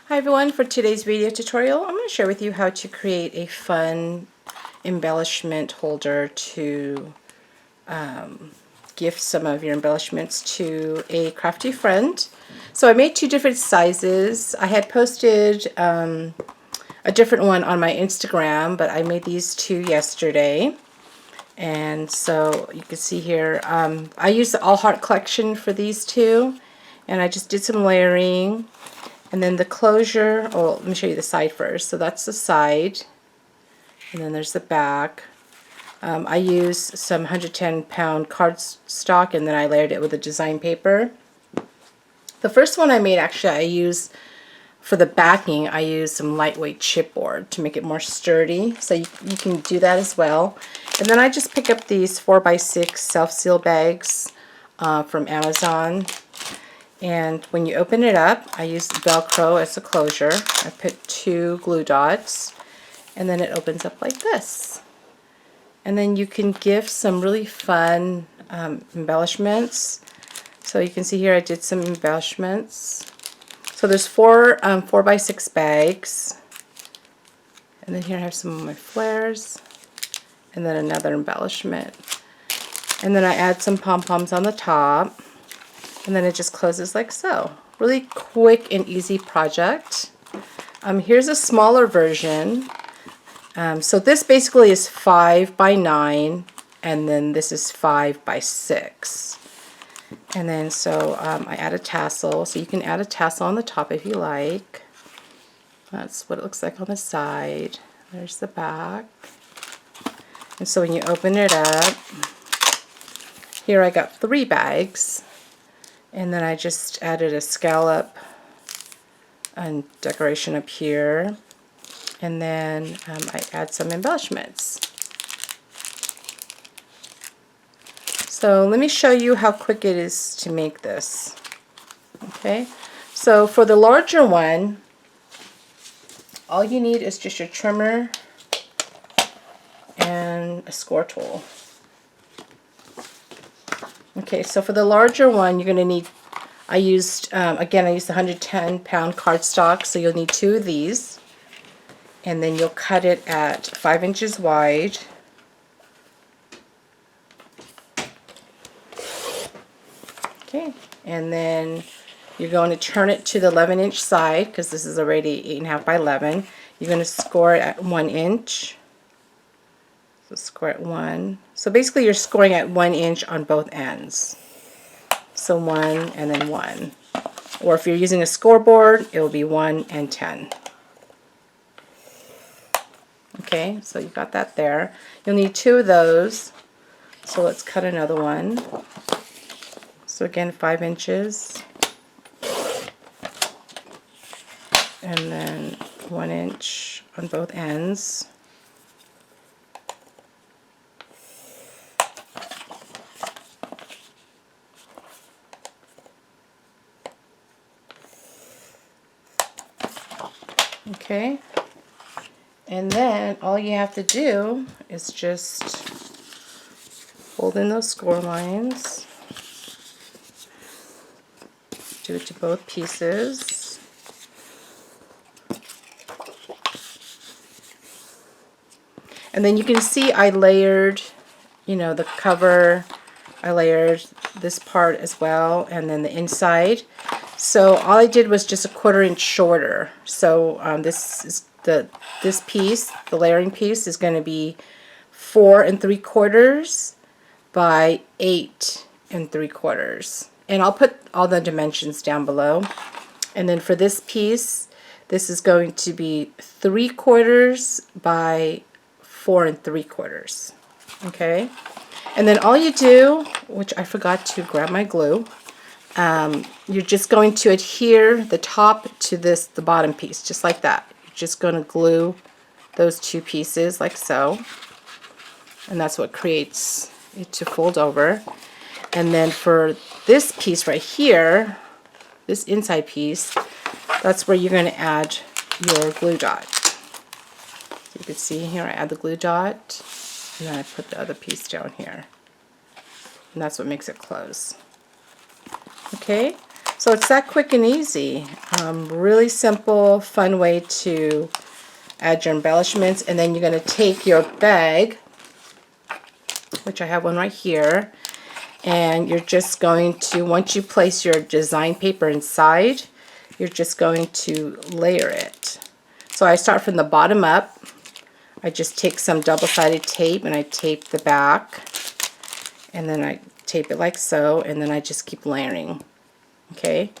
Hi everyone, for today's video tutorial I'm going to share with you how to create a fun embellishment holder to gift some of your embellishments to a crafty friend. So I made two different sizes. I had posted a different one on my Instagram, but I made these two yesterday. And so you can see here, I used the All Heart collection for these two, and I just did some layering. And then the closure, oh, let me show you the side first. So that's the side, and then there's the back. I used some 110-pound cardstock, and then I layered it with a design paper. The first one I made, actually, I used, for the backing, I used some lightweight chipboard to make it more sturdy. So you can do that as well. And then I just pick up these 4x6 self-seal bags from Amazon. And when you open it up, I use Velcro as a closure. I put 2 glue dots, and then it opens up like this. And then you can gift some really fun embellishments. So you can see here I did some embellishments. So there's 4x6 bags. And then here I have some of my flares. And then another embellishment. And then I add some pom-poms on the top. And then it just closes like so. Really quick and easy project. Here's a smaller version. So this basically is 5x9, and then this is 5x6. And then so I add a tassel. So you can add a tassel on the top if you like. That's what it looks like on the side. There's the back. And so when you open it up, here I got 3 bags. And then I just added a scallop and decoration up here. And then I add some embellishments. So let me show you how quick it is to make this. Okay, so for the larger one, all you need is just your trimmer and a score tool. Okay, so for the larger one, you're going to need, I used the 110-pound cardstock, so you'll need 2 of these. And then you'll cut it at 5 inches wide. Okay, and then you're going to turn it to the 11-inch side, because this is already 8.5 by 11. You're going to score it at 1 inch. So score at 1. So basically you're scoring at 1 inch on both ends. So 1 and then 1. Or if you're using a scoreboard, it will be 1 and 10. Okay, so you got that there. You'll need 2 of those. So let's cut another one. So again, 5 inches. And then 1 inch on both ends. Okay, and then all you have to do is just fold in those score lines, do it to both pieces, and then you can see I layered, the cover, I layered this part as well, and then the inside. So all I did was just a 1/4 inch shorter. So this piece, the layering piece, is going to be 4 3/4 by 8 3/4. And I'll put all the dimensions down below. And then for this piece, this is going to be 3/4 by 4 3/4. Okay. And then all you do, which I forgot to grab my glue, you're just going to adhere the top to the bottom piece, just like that. You're just going to glue those 2 pieces like so, and that's what creates it to fold over. And then for this piece right here, this inside piece, that's where you're going to add your glue dot. You can see here I add the glue dot, and then I put the other piece down here, and that's what makes it close. Okay, So it's that quick and easy. Really simple, fun way to add your embellishments. And then you're going to take your bag, which I have one right here, and you're just going to, once you place your design paper inside, you're just going to layer it. So I start from the bottom up. I just take some double-sided tape and I tape the back, and then I tape it like so, and then I just keep layering. Okay,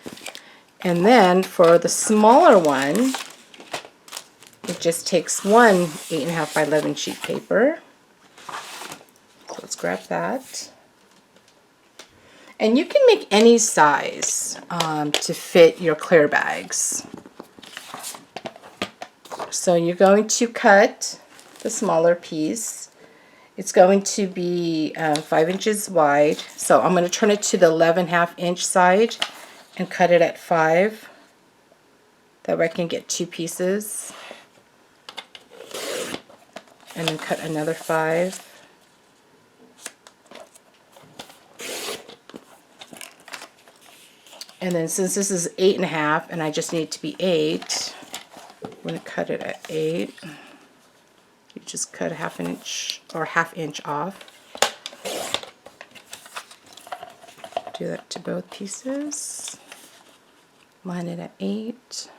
and then for the smaller one, it just takes one 8.5 by 11 sheet paper. So let's grab that. And you can make any size to fit your clear bags. So you're going to cut the smaller piece. It's going to be 5 inches wide. So I'm going to turn it to the 11.5 inch side and cut it at 5. That way I can get 2 pieces. And then cut another 5. And then since this is 8.5 and I just need it to be 8, I'm going to cut it at 8. You just cut a 1/2 inch or 1/2 inch off. Do that to both pieces. Line it at 8.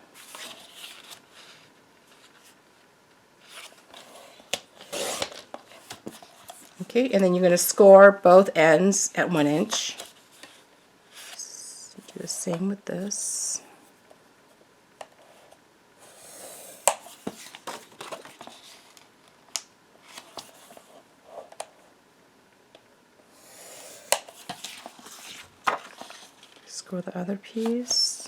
Okay, and then you're going to score both ends at 1 inch. So do the same with this. Score the other piece.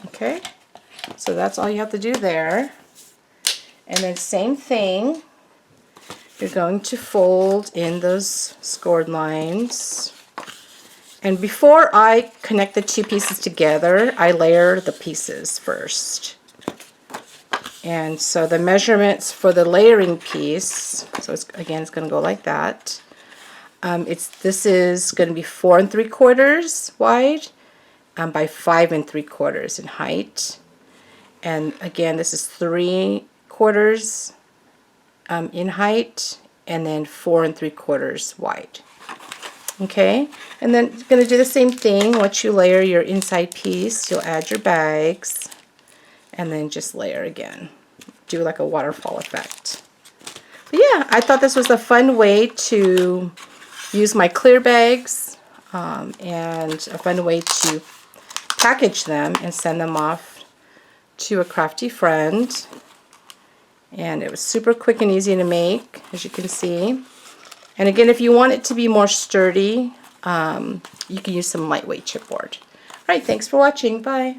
Okay, so that's all you have to do there. And then same thing, you're going to fold in those scored lines. And before I connect the 2 pieces together, I layer the pieces first. And so the measurements for the layering piece, so it's, again, it's going to go like that. This is going to be 4 3/4 wide by 5 3/4 in height. And again, this is 3/4 in height, and then 4 3/4 wide. Okay, and then you're going to do the same thing. Once you layer your inside piece, you'll add your bags, and then just layer again. Do like a waterfall effect. But yeah, I thought this was a fun way to use my clear bags, and a fun way to package them and send them off to a crafty friend. And it was super quick and easy to make, as you can see. And again, if you want it to be more sturdy, you can use some lightweight chipboard. Alright, thanks for watching. Bye.